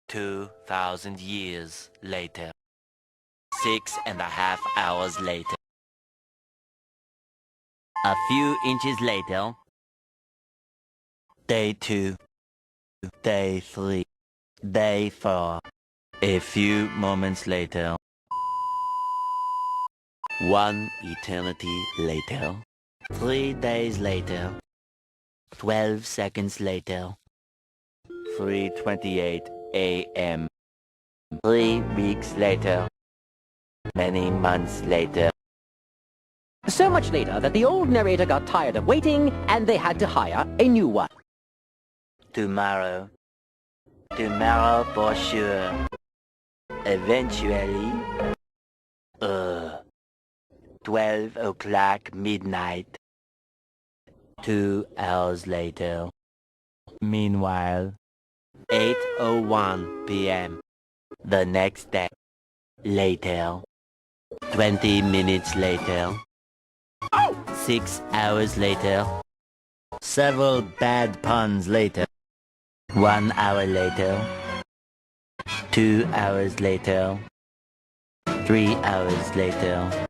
2,000 years later. 6.5 hours later. A few inches later. Day 2. Day 3. Day 4. A few moments later. 1 eternity later. 3 days later. 12 seconds later. 3:28 a.m. 3 weeks later. Many months later. So much later that the old narrator got tired of waiting and they had to hire a new one. Tomorrow. Tomorrow for sure. Eventually. 12 o'clock midnight. 2 hours later. Meanwhile. 8:01 p.m. The next day. Later. 20 minutes later. 6 hours later. Several bad puns later. 1 hour later. 2 hours later. 3 hours later.